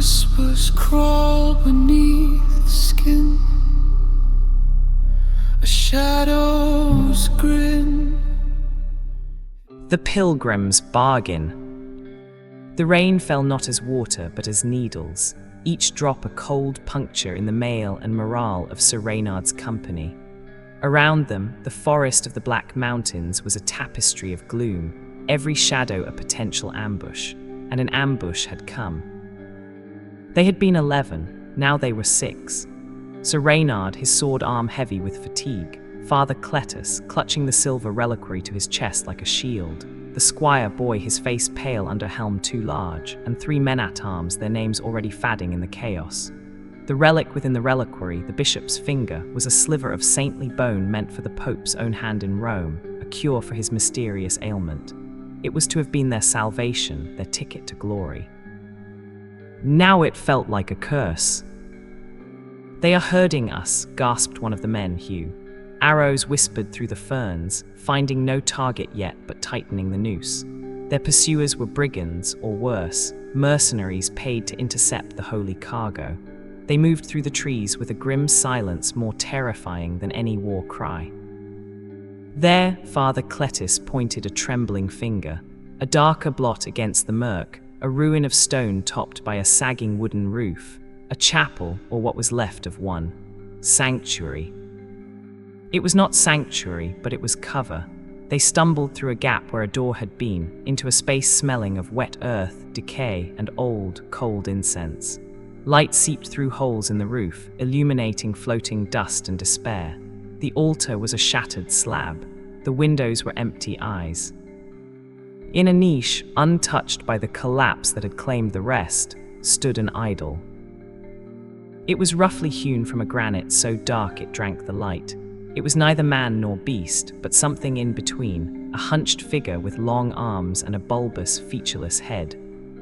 whispers crawl beneath the skin, a shadow's grin. The Pilgrim's bargain. The rain fell not as water, but as needles, each drop a cold puncture in the mail and morale of Sir Reynard's company. Around them, the forest of the Black Mountains was a tapestry of gloom, every shadow a potential ambush, and an ambush had come. They had been 11, now they were 6. Sir Reynard, his sword arm heavy with fatigue, Father Cletus, clutching the silver reliquary to his chest like a shield, the squire boy, his face pale under helm too large, and 3 men-at-arms, their names already fading in the chaos. The relic within the reliquary, the bishop's finger, was a sliver of saintly bone meant for the Pope's own hand in Rome, a cure for his mysterious ailment. It was to have been their salvation, their ticket to glory. Now it felt like a curse. "They are herding us," gasped one of the men, Hugh. Arrows whispered through the ferns, finding no target yet but tightening the noose. Their pursuers were brigands, or worse, mercenaries paid to intercept the holy cargo. They moved through the trees with a grim silence more terrifying than any war cry. There, Father Cletus pointed a trembling finger, a darker blot against the murk, a ruin of stone topped by a sagging wooden roof, a chapel, or what was left of one. Sanctuary. It was not sanctuary, but it was cover. They stumbled through a gap where a door had been, into a space smelling of wet earth, decay, and old, cold incense. Light seeped through holes in the roof, illuminating floating dust and despair. The altar was a shattered slab. The windows were empty eyes. In a niche, untouched by the collapse that had claimed the rest, stood an idol. It was roughly hewn from a granite so dark it drank the light. It was neither man nor beast, but something in between, a hunched figure with long arms and a bulbous, featureless head.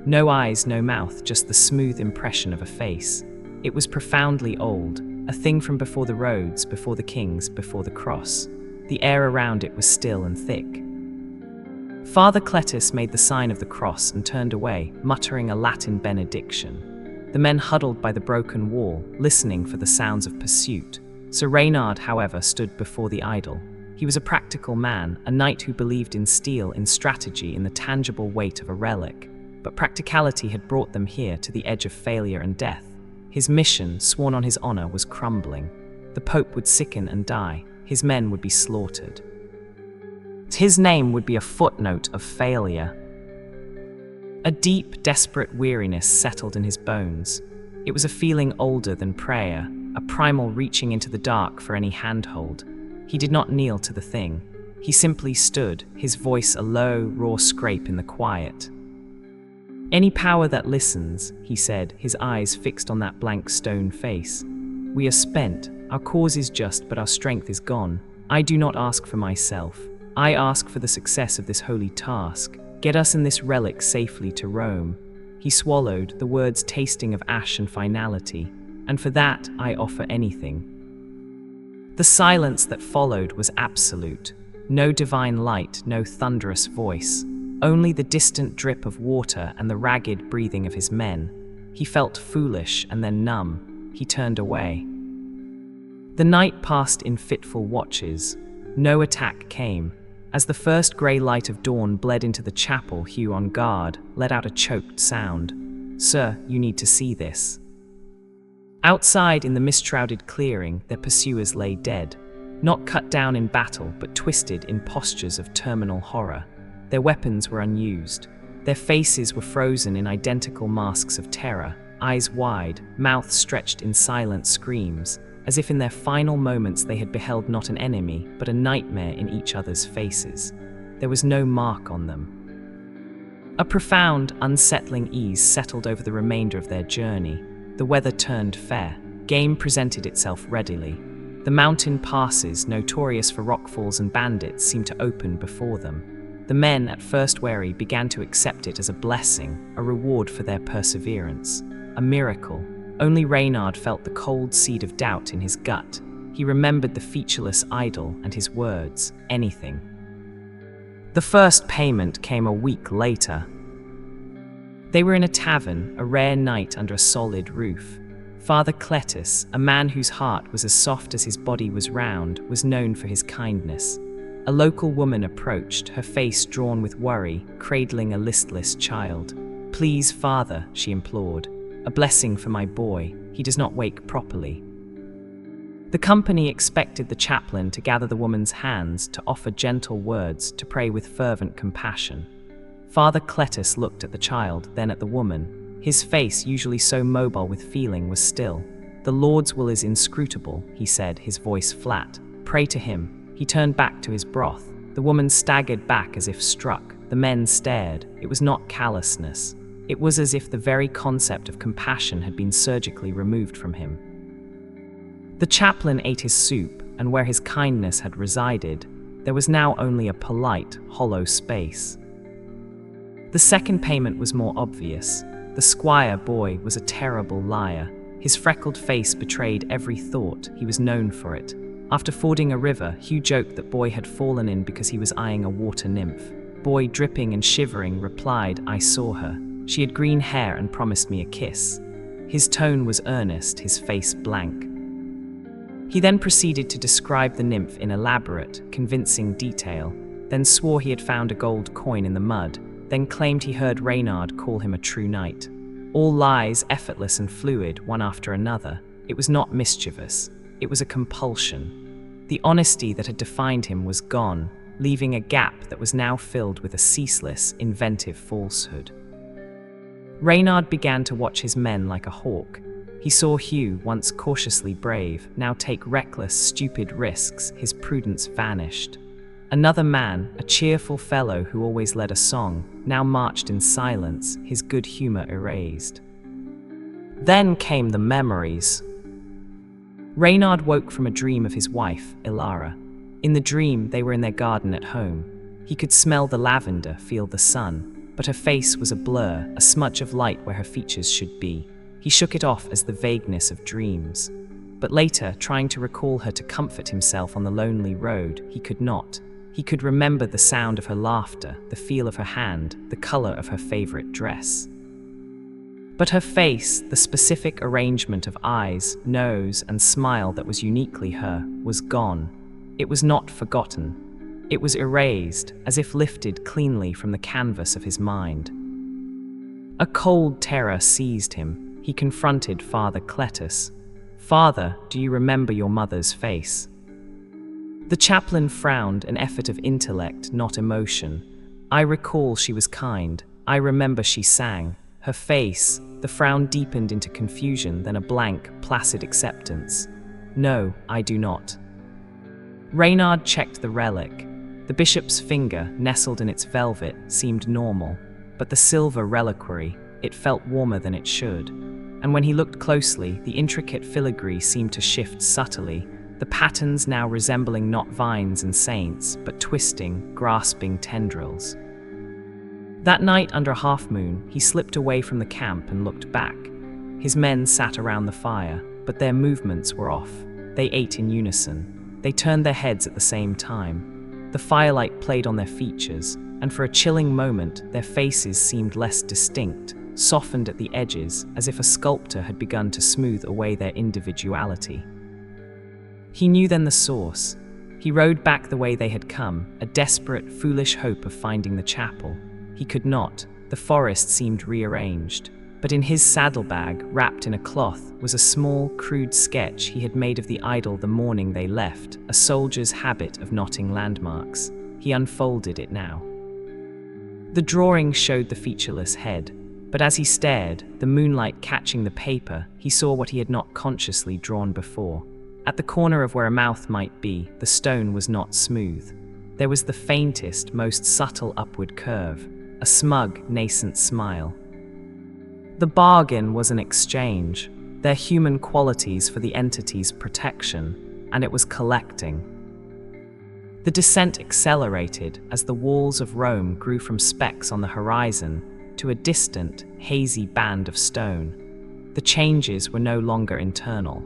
No eyes, no mouth, just the smooth impression of a face. It was profoundly old, a thing from before the roads, before the kings, before the cross. The air around it was still and thick. Father Cletus made the sign of the cross and turned away, muttering a Latin benediction. The men huddled by the broken wall, listening for the sounds of pursuit. Sir Reynard, however, stood before the idol. He was a practical man, a knight who believed in steel, in strategy, in the tangible weight of a relic. But practicality had brought them here to the edge of failure and death. His mission, sworn on his honor, was crumbling. The Pope would sicken and die. His men would be slaughtered. His name would be a footnote of failure. A deep, desperate weariness settled in his bones. It was a feeling older than prayer, a primal reaching into the dark for any handhold. He did not kneel to the thing. He simply stood, his voice a low, raw scrape in the quiet. "Any power that listens," he said, his eyes fixed on that blank stone face. "We are spent. Our cause is just, but our strength is gone. I do not ask for myself. I ask for the success of this holy task. Get us and this relic safely to Rome." He swallowed, the words tasting of ash and finality. "And for that, I offer anything." The silence that followed was absolute. No divine light, no thunderous voice. Only the distant drip of water and the ragged breathing of his men. He felt foolish and then numb. He turned away. The night passed in fitful watches. No attack came. As the first grey light of dawn bled into the chapel, Hugh, on guard, let out a choked sound. "Sir, you need to see this." Outside in the mist-shrouded clearing, their pursuers lay dead. Not cut down in battle, but twisted in postures of terminal horror. Their weapons were unused. Their faces were frozen in identical masks of terror, eyes wide, mouths stretched in silent screams, as if in their final moments they had beheld not an enemy, but a nightmare in each other's faces. There was no mark on them. A profound, unsettling ease settled over the remainder of their journey. The weather turned fair. Game presented itself readily. The mountain passes, notorious for rockfalls and bandits, seemed to open before them. The men, at first wary, began to accept it as a blessing, a reward for their perseverance. A miracle. Only Reynard felt the cold seed of doubt in his gut. He remembered the featureless idol and his words, anything. The first payment came a week later. They were in a tavern, a rare night under a solid roof. Father Cletus, a man whose heart was as soft as his body was round, was known for his kindness. A local woman approached, her face drawn with worry, cradling a listless child. "Please, Father," she implored, "a blessing for my boy. He does not wake properly." The company expected the chaplain to gather the woman's hands, to offer gentle words, to pray with fervent compassion. Father Cletus looked at the child, then at the woman. His face, usually so mobile with feeling, was still. "The Lord's will is inscrutable," he said, his voice flat. "Pray to him." He turned back to his broth. The woman staggered back as if struck. The men stared. It was not callousness. It was as if the very concept of compassion had been surgically removed from him. The chaplain ate his soup, and where his kindness had resided, there was now only a polite, hollow space. The second payment was more obvious. The squire boy was a terrible liar. His freckled face betrayed every thought. He was known for it. After fording a river, Hugh joked that Boy had fallen in because he was eyeing a water nymph. Boy, dripping and shivering, replied, "I saw her. She had green hair and promised me a kiss." His tone was earnest, his face blank. He then proceeded to describe the nymph in elaborate, convincing detail, then swore he had found a gold coin in the mud, then claimed he heard Reynard call him a true knight. All lies, effortless and fluid, one after another. It was not mischievous. It was a compulsion. The honesty that had defined him was gone, leaving a gap that was now filled with a ceaseless, inventive falsehood. Reynard began to watch his men like a hawk. He saw Hugh, once cautiously brave, now take reckless, stupid risks. His prudence vanished. Another man, a cheerful fellow who always led a song, now marched in silence, his good humor erased. Then came the memories. Reynard woke from a dream of his wife, Ilara. In the dream, they were in their garden at home. He could smell the lavender, feel the sun, but her face was a blur, a smudge of light where her features should be. He shook it off as the vagueness of dreams. But later, trying to recall her to comfort himself on the lonely road, he could not. He could remember the sound of her laughter, the feel of her hand, the color of her favorite dress. But her face, the specific arrangement of eyes, nose, and smile that was uniquely her, was gone. It was not forgotten. It was erased, as if lifted cleanly from the canvas of his mind. A cold terror seized him. He confronted Father Cletus. "Father, do you remember your mother's face?" The chaplain frowned, an effort of intellect, not emotion. "I recall she was kind. I remember she sang. Her face," the frown deepened into confusion, then a blank, placid acceptance. "No, I do not." Reynard checked the relic. The bishop's finger, nestled in its velvet, seemed normal, but the silver reliquary, it felt warmer than it should. And when he looked closely, the intricate filigree seemed to shift subtly, the patterns now resembling not vines and saints, but twisting, grasping tendrils. That night under a half-moon, he slipped away from the camp and looked back. His men sat around the fire, but their movements were off. They ate in unison. They turned their heads at the same time. The firelight played on their features, and for a chilling moment, their faces seemed less distinct, softened at the edges, as if a sculptor had begun to smooth away their individuality. He knew then the source. He rode back the way they had come, a desperate, foolish hope of finding the chapel. He could not. The forest seemed rearranged. But in his saddlebag, wrapped in a cloth, was a small, crude sketch he had made of the idol the morning they left, a soldier's habit of knotting landmarks. He unfolded it now. The drawing showed the featureless head, but as he stared, the moonlight catching the paper, he saw what he had not consciously drawn before. At the corner of where a mouth might be, the stone was not smooth. There was the faintest, most subtle upward curve, a smug, nascent smile. The bargain was an exchange, their human qualities for the entity's protection, and it was collecting. The descent accelerated as the walls of Rome grew from specks on the horizon to a distant, hazy band of stone. The changes were no longer internal.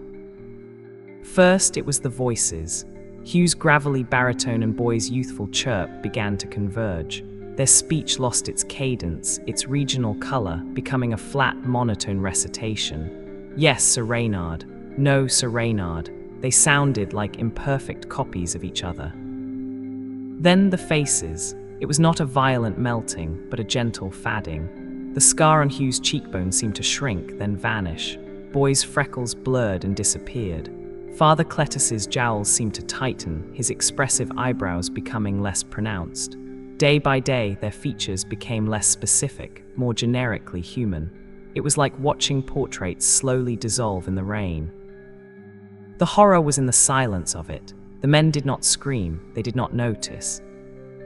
First, it was the voices. Hugh's gravelly baritone and Boy's youthful chirp began to converge. Their speech lost its cadence, its regional color, becoming a flat, monotone recitation. Yes, Sir Reynard. No, Sir Reynard. They sounded like imperfect copies of each other. Then the faces. It was not a violent melting, but a gentle fading. The scar on Hugh's cheekbone seemed to shrink, then vanish. Boy's freckles blurred and disappeared. Father Cletus's jowls seemed to tighten, his expressive eyebrows becoming less pronounced. Day by day, their features became less specific, more generically human. It was like watching portraits slowly dissolve in the rain. The horror was in the silence of it. The men did not scream, they did not notice.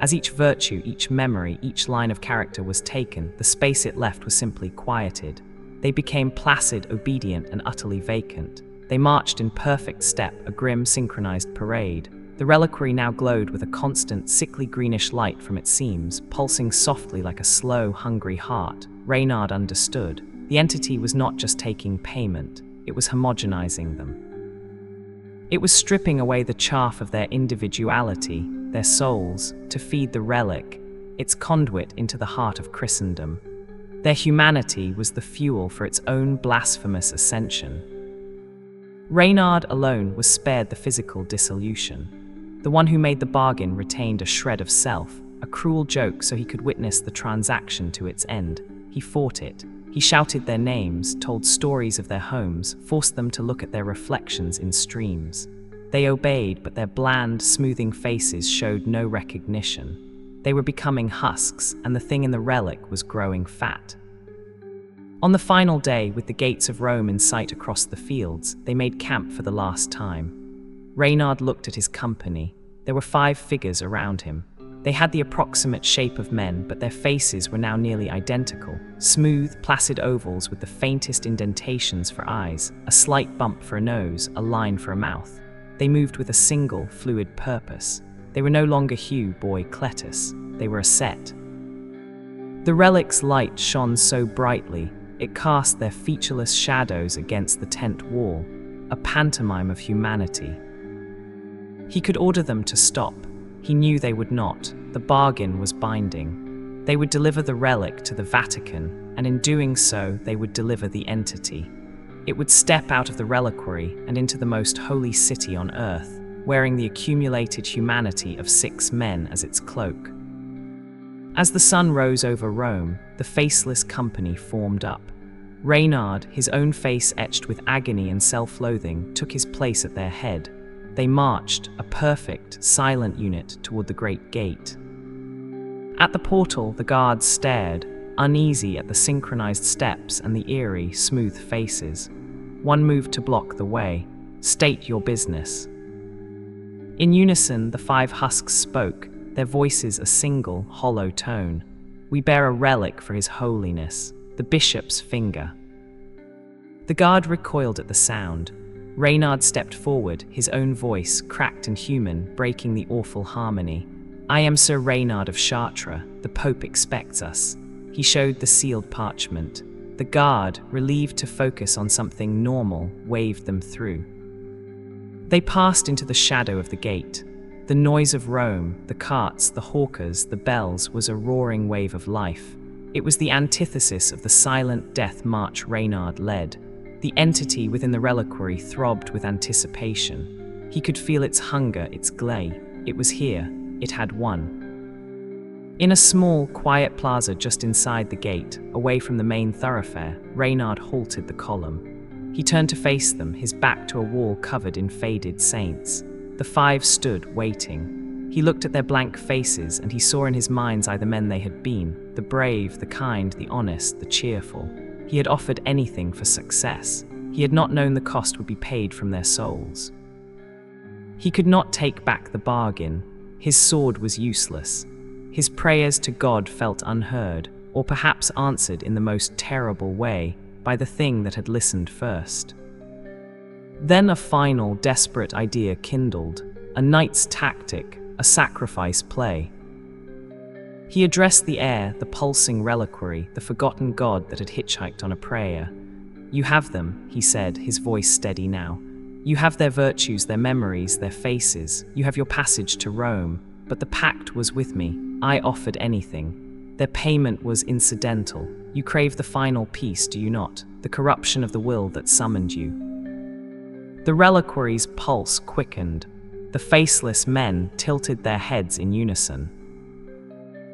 As each virtue, each memory, each line of character was taken, the space it left was simply quieted. They became placid, obedient, and utterly vacant. They marched in perfect step, a grim, synchronized parade. The reliquary now glowed with a constant, sickly greenish light from its seams, pulsing softly like a slow, hungry heart. Reynard understood. The entity was not just taking payment, it was homogenizing them. It was stripping away the chaff of their individuality, their souls, to feed the relic, its conduit into the heart of Christendom. Their humanity was the fuel for its own blasphemous ascension. Reynard alone was spared the physical dissolution. The one who made the bargain retained a shred of self, a cruel joke so he could witness the transaction to its end. He fought it. He shouted their names, told stories of their homes, forced them to look at their reflections in streams. They obeyed, but their bland, smoothing faces showed no recognition. They were becoming husks, and the thing in the relic was growing fat. On the final day, with the gates of Rome in sight across the fields, they made camp for the last time. Reynard looked at his company. There were 5 figures around him. They had the approximate shape of men, but their faces were now nearly identical. Smooth, placid ovals with the faintest indentations for eyes, a slight bump for a nose, a line for a mouth. They moved with a single, fluid purpose. They were no longer Hugh, Boy, Cletus. They were a set. The relic's light shone so brightly, it cast their featureless shadows against the tent wall, a pantomime of humanity. He could order them to stop. He knew they would not. The bargain was binding. They would deliver the relic to the Vatican, and in doing so, they would deliver the entity. It would step out of the reliquary and into the most holy city on earth, wearing the accumulated humanity of 6 men as its cloak. As the sun rose over Rome, the faceless company formed up. Reynard, his own face etched with agony and self-loathing, took his place at their head. They marched, a perfect, silent unit, toward the great gate. At the portal, the guards stared, uneasy at the synchronized steps and the eerie, smooth faces. One moved to block the way. "State your business." In unison, the 5 husks spoke, their voices a single, hollow tone. "We bear a relic for His Holiness, the bishop's finger." The guard recoiled at the sound. Reynard stepped forward, his own voice, cracked and human, breaking the awful harmony. "I am Sir Reynard of Chartres. The Pope expects us." He showed the sealed parchment. The guard, relieved to focus on something normal, waved them through. They passed into the shadow of the gate. The noise of Rome, the carts, the hawkers, the bells, was a roaring wave of life. It was the antithesis of the silent death march Reynard led. The entity within the reliquary throbbed with anticipation. He could feel its hunger, its glare. It was here. It had won. In a small, quiet plaza just inside the gate, away from the main thoroughfare, Reynard halted the column. He turned to face them, his back to a wall covered in faded saints. The 5 stood, waiting. He looked at their blank faces, and he saw in his mind's eye the men they had been, the brave, the kind, the honest, the cheerful. He had offered anything for success. He had not known the cost would be paid from their souls. He could not take back the bargain. His sword was useless. His prayers to God felt unheard, or perhaps answered in the most terrible way, by the thing that had listened first. Then a final, desperate idea kindled, a knight's tactic, a sacrifice play. He addressed the air, the pulsing reliquary, the forgotten god that had hitchhiked on a prayer. "You have them," he said, his voice steady now. "You have their virtues, their memories, their faces. You have your passage to Rome. but the pact was with me. I offered anything. Their payment was incidental. You crave the final piece, do you not? The corruption of the will that summoned you. The reliquary's pulse quickened. The faceless men tilted their heads in unison.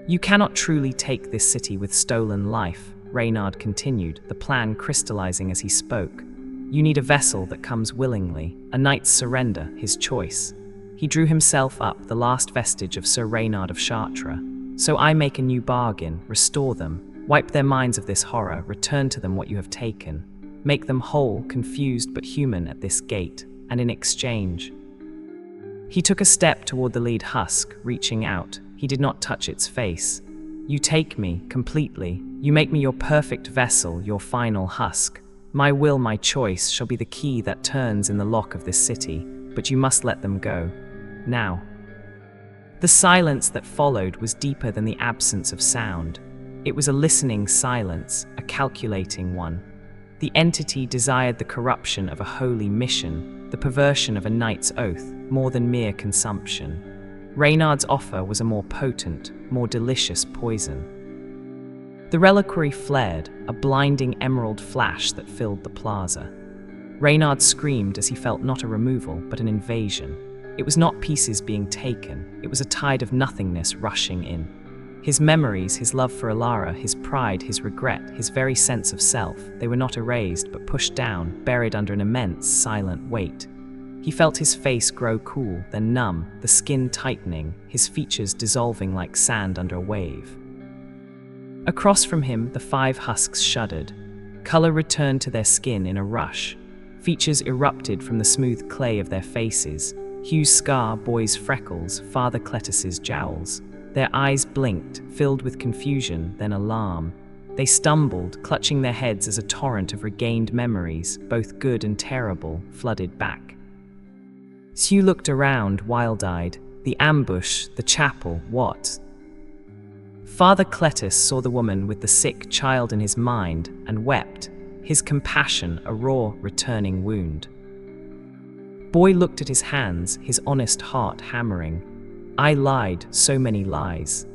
You cannot truly take this city with stolen life, Reynard continued, the plan crystallizing as he spoke. You need a vessel that comes willingly, a knight's surrender, his choice. He drew himself up, the last vestige of Sir Reynard of Chartres. So I make a new bargain, restore them, wipe their minds of this horror, return to them what you have taken. Make them whole, confused but human at this gate, and in exchange. He took a step toward the lead husk, reaching out. He did not touch its face. You take me, completely. You make me your perfect vessel, your final husk. My will, my choice, shall be the key that turns in the lock of this city, but you must let them go. Now. The silence that followed was deeper than the absence of sound. It was a listening silence, a calculating one. The entity desired the corruption of a holy mission, the perversion of a knight's oath, more than mere consumption. Reynard's offer was a more potent, more delicious poison. The reliquary flared, a blinding emerald flash that filled the plaza. Reynard screamed as he felt not a removal, but an invasion. It was not pieces being taken, it was a tide of nothingness rushing in. His memories, his love for Alara, his pride, his regret, his very sense of self, they were not erased, but pushed down, buried under an immense, silent weight. He felt his face grow cool, then numb, the skin tightening, his features dissolving like sand under a wave. Across from him, the 5 husks shuddered. Color returned to their skin in a rush. Features erupted from the smooth clay of their faces. Hugh's scar, Boy's freckles, Father Cletus's jowls. Their eyes blinked, filled with confusion, then alarm. They stumbled, clutching their heads as a torrent of regained memories, both good and terrible, flooded back. Hugh looked around, wild-eyed. The ambush, the chapel, what? Father Cletus saw the woman with the sick child in his mind and wept, his compassion a raw, returning wound. Boy looked at his hands, his honest heart hammering. I lied, so many lies.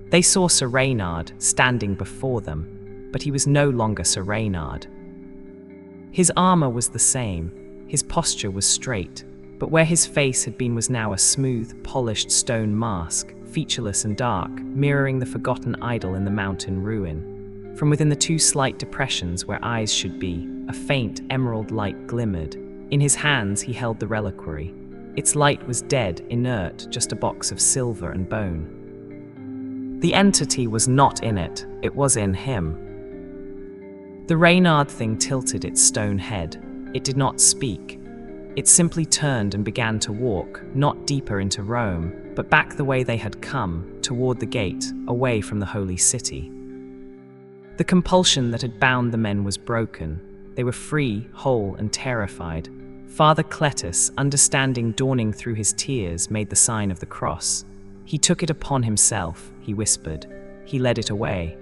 They saw Sir Reynard standing before them, but he was no longer Sir Reynard. His armor was the same, his posture was straight, but where his face had been was now a smooth, polished stone mask, featureless and dark, mirroring the forgotten idol in the mountain ruin. From within the 2 slight depressions where eyes should be, a faint emerald light glimmered. In his hands he held the reliquary. Its light was dead, inert, just a box of silver and bone. The entity was not in it, it was in him. The Reynard thing tilted its stone head. It did not speak. It simply turned and began to walk, not deeper into Rome, but back the way they had come, toward the gate, away from the holy city. The compulsion that had bound the men was broken. They were free, whole, and terrified. Father Cletus, understanding dawning through his tears, made the sign of the cross. He took it upon himself, he whispered. He led it away.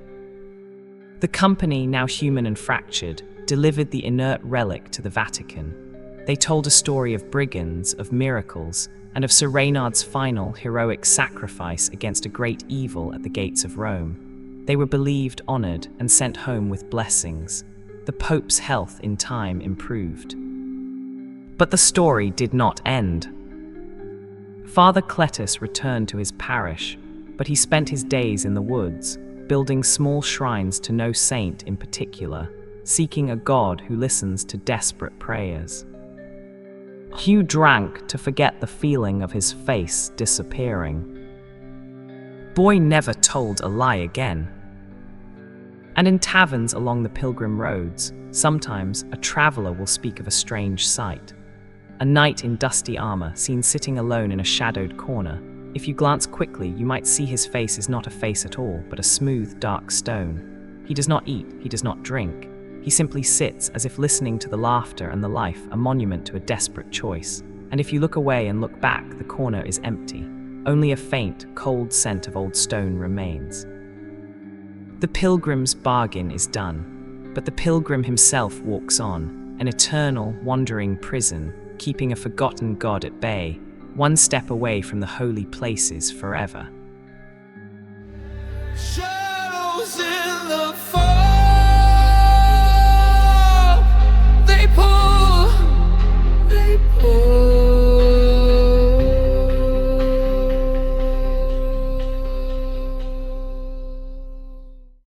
The company, now human and fractured, delivered the inert relic to the Vatican. They told a story of brigands, of miracles, and of Sir Reynard's final, heroic sacrifice against a great evil at the gates of Rome. They were believed, honored, and sent home with blessings. The Pope's health in time improved. But the story did not end. Father Cletus returned to his parish, but he spent his days in the woods, building small shrines to no saint in particular, seeking a God who listens to desperate prayers. Hugh drank to forget the feeling of his face disappearing. Boy never told a lie again. And in taverns along the Pilgrim roads, sometimes a traveler will speak of a strange sight. A knight in dusty armor seen sitting alone in a shadowed corner. If you glance quickly, you might see his face is not a face at all, but a smooth, dark stone. He does not eat, he does not drink. He simply sits as if listening to the laughter and the life, a monument to a desperate choice. And if you look away and look back, the corner is empty. Only a faint, cold scent of old stone remains. The pilgrim's bargain is done, but the pilgrim himself walks on, an eternal, wandering prison, keeping a forgotten God at bay. one step away from the holy places forever. Show